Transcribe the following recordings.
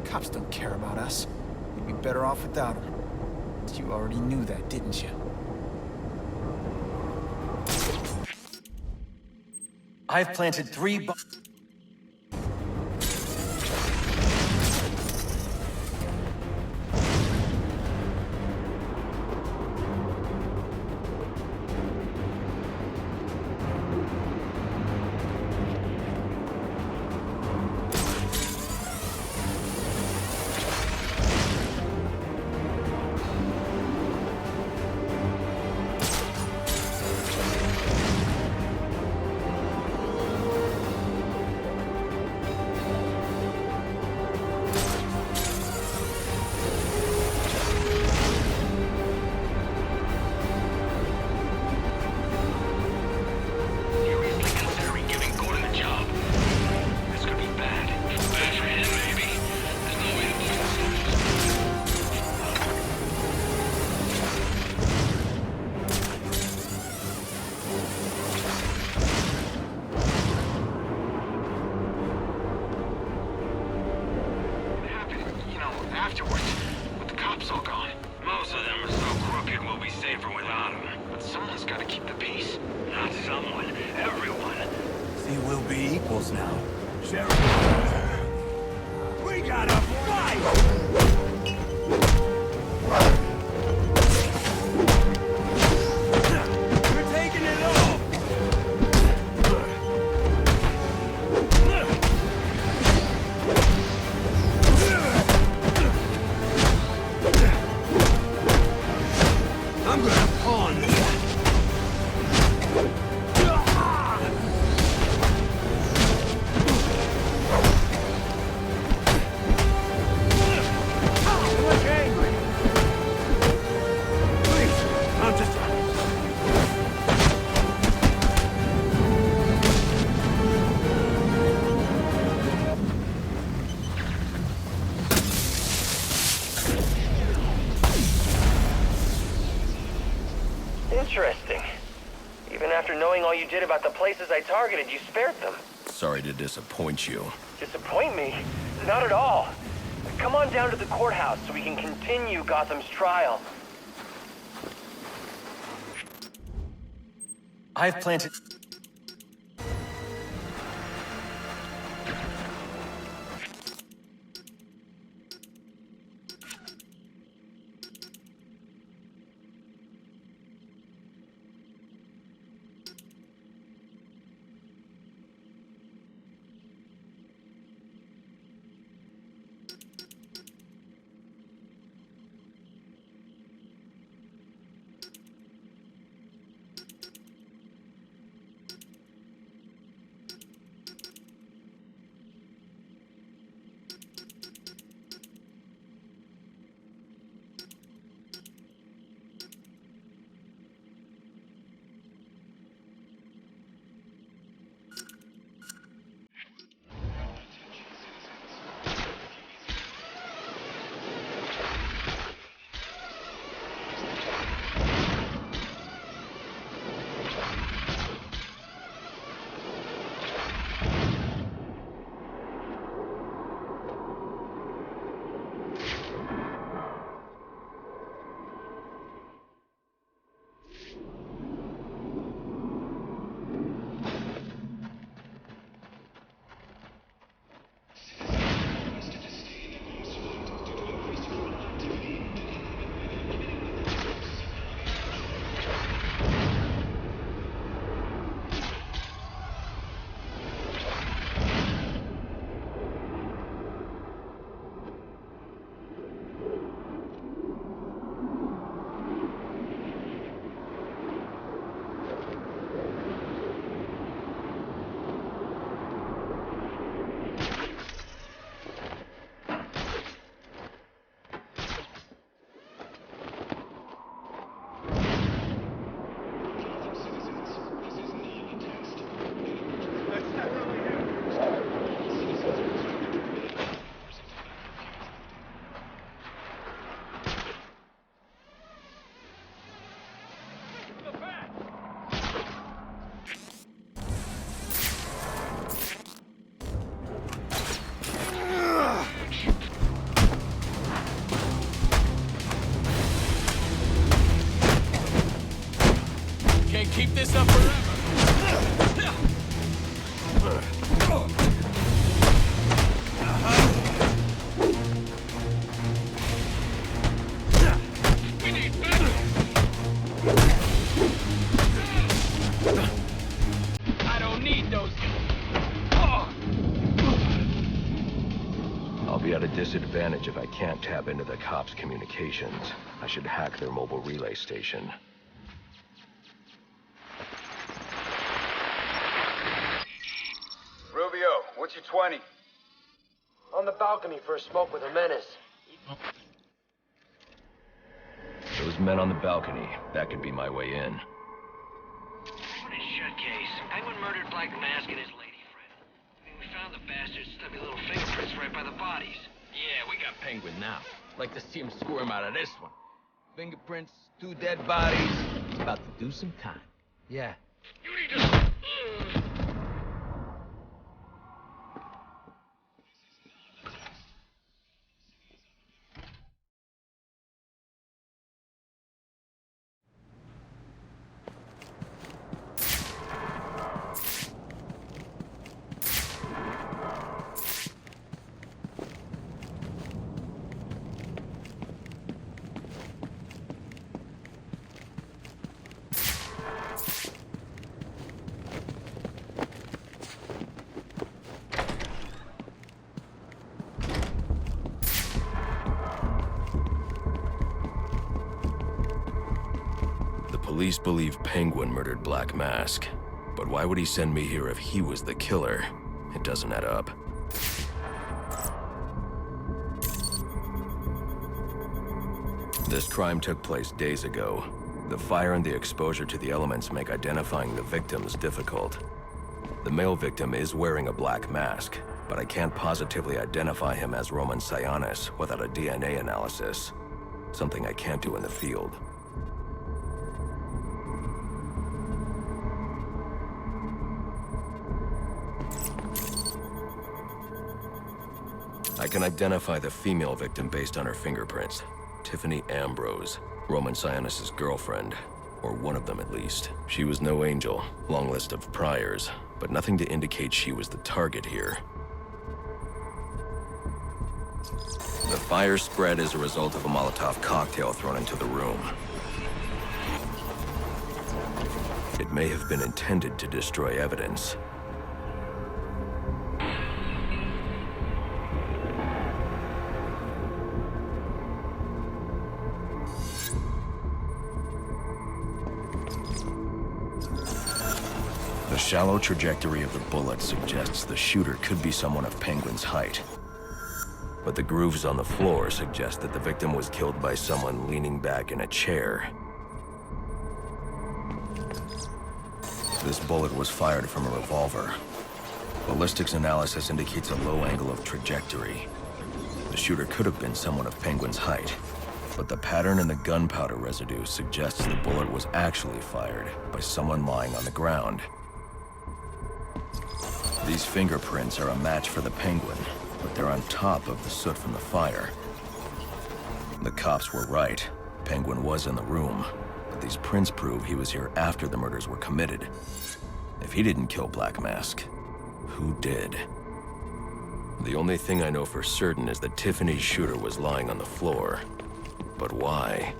Cops don't care about us. We'd be better off without them. You already knew that, didn't you? I've planted 3 afterwards, with the cops all gone. Most of them are so crooked we'll be safer without them. But someone's got to keep the peace. Not someone, everyone. See, we'll be equals now. Sheriff, we gotta fight! Interesting. Even after knowing all you did about the places I targeted, you spared them. Sorry to disappoint you. Disappoint me? Not at all. Come on down to the courthouse so we can continue Gotham's trial. I've planted... keep this up forever. We need better. I don't need those. I'll be at a disadvantage if I can't tap into the cops' communications. I should hack their mobile relay station. Rubio, what's your 20? On the balcony for a smoke with a menace. Those men on the balcony, that could be my way in. What a shut case. Penguin murdered Black Mask and his lady friend. We found the bastard's stubby little fingerprints right by the bodies. Yeah, we got Penguin now. Like to see him squirm out of this one. Fingerprints, 2 dead bodies. He's about to do some time. Yeah. You need to... Police believe Penguin murdered Black Mask. But why would he send me here if he was the killer? It doesn't add up. This crime took place days ago. The fire and the exposure to the elements make identifying the victims difficult. The male victim is wearing a black mask, but I can't positively identify him as Roman Sionis without a DNA analysis. Something I can't do in the field. I can identify the female victim based on her fingerprints. Tiffany Ambrose, Roman Sionis' girlfriend, or one of them at least. She was no angel, long list of priors, but nothing to indicate she was the target here. The fire spread as a result of a Molotov cocktail thrown into the room. It may have been intended to destroy evidence. The shallow trajectory of the bullet suggests the shooter could be someone of Penguin's height. But the grooves on the floor suggest that the victim was killed by someone leaning back in a chair. This bullet was fired from a revolver. Ballistics analysis indicates a low angle of trajectory. The shooter could have been someone of Penguin's height, but the pattern in the gunpowder residue suggests the bullet was actually fired by someone lying on the ground. These fingerprints are a match for the Penguin, but they're on top of the soot from the fire. The cops were right. Penguin was in the room, but these prints prove he was here after the murders were committed. If he didn't kill Black Mask, who did? The only thing I know for certain is that Tiffany's shooter was lying on the floor. But why?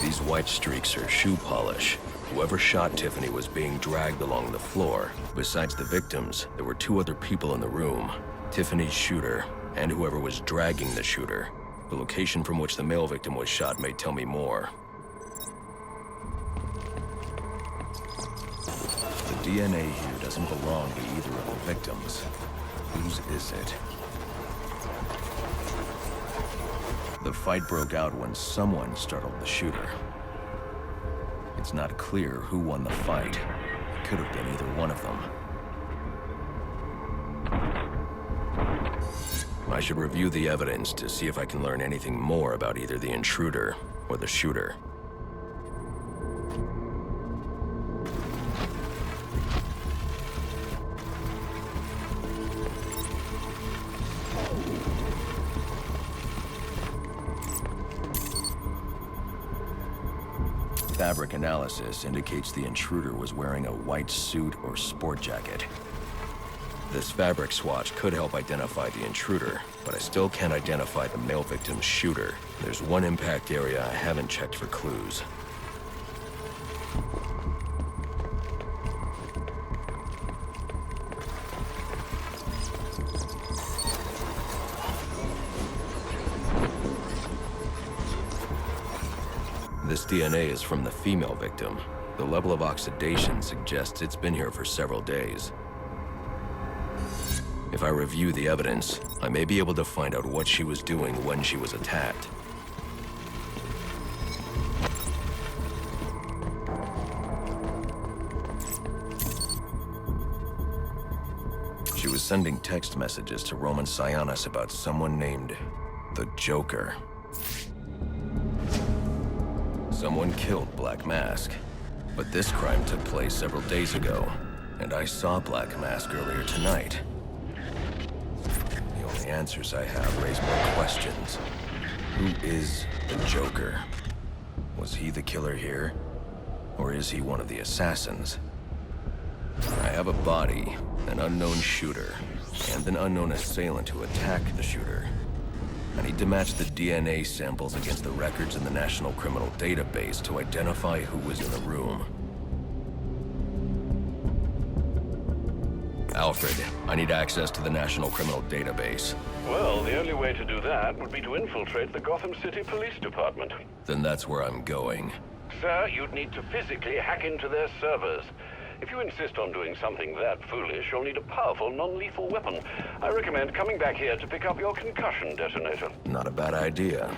These white streaks are shoe polish. Whoever shot Tiffany was being dragged along the floor. Besides the victims, there were 2 other people in the room. Tiffany's shooter, and whoever was dragging the shooter. The location from which the male victim was shot may tell me more. The DNA here doesn't belong to either of the victims. Whose is it? The fight broke out when someone startled the shooter. It's not clear who won the fight. It could have been either one of them. I should review the evidence to see if I can learn anything more about either the intruder or the shooter. fabric analysis indicates the intruder was wearing a white suit or sport jacket. This fabric swatch could help identify the intruder, but I still can't identify the male victim's shooter. There's one impact area I haven't checked for clues. This DNA is from the female victim. The level of oxidation suggests it's been here for several days. If I review the evidence, I may be able to find out what she was doing when she was attacked. She was sending text messages to Roman Sionis about someone named the Joker. Someone killed Black Mask, but this crime took place several days ago, and I saw Black Mask earlier tonight. The only answers I have raise more questions. Who is the Joker? Was he the killer here? Or is he one of the assassins? I have a body, an unknown shooter, and an unknown assailant who attacked the shooter. I need to match the DNA samples against the records in the National Criminal Database to identify who was in the room. Alfred, I need access to the National Criminal Database. Well, the only way to do that would be to infiltrate the Gotham City Police Department. Then that's where I'm going. Sir, you'd need to physically hack into their servers. If you insist on doing something that foolish, you'll need a powerful, non-lethal weapon. I recommend coming back here to pick up your concussion detonator. Not a bad idea.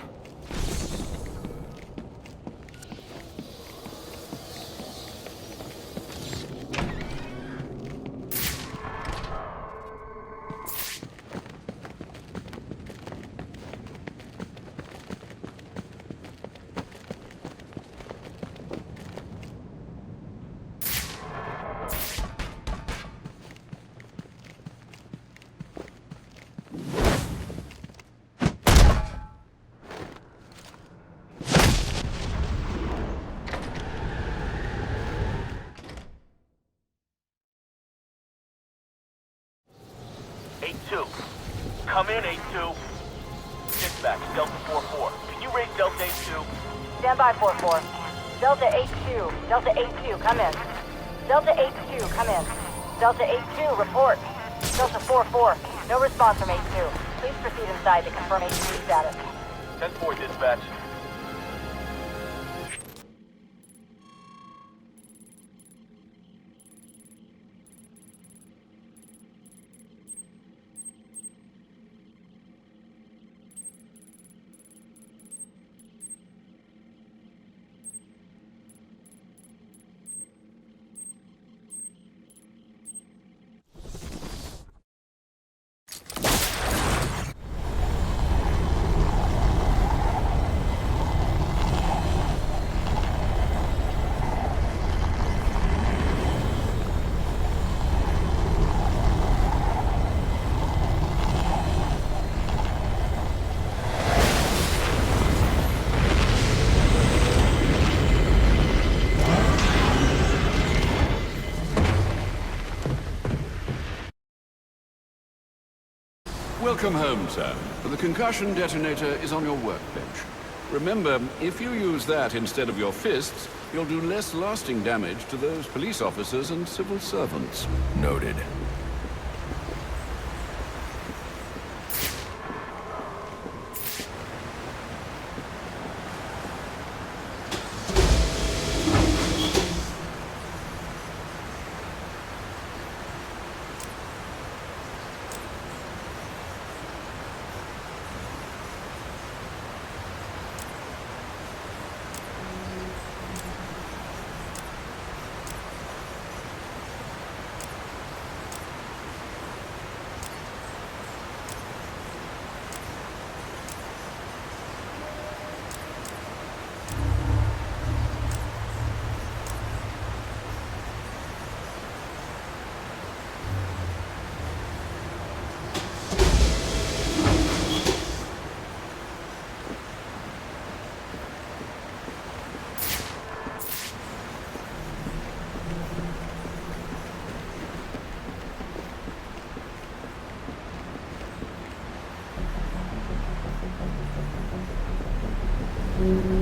Come in, 8-2. Dispatch, Delta 4-4. Can you raise Delta 8-2? Stand by, 4-4. Delta 8-2. Delta 8-2, come in. Delta 8-2, come in. Delta 8-2, report. Delta 4-4, no response from 8-2. Please proceed inside to confirm 8-2 status. 10-4, dispatch. Welcome home, sir. The concussion detonator is on your workbench. Remember, if you use that instead of your fists, you'll do less lasting damage to those police officers and civil servants. Noted. Mm-hmm.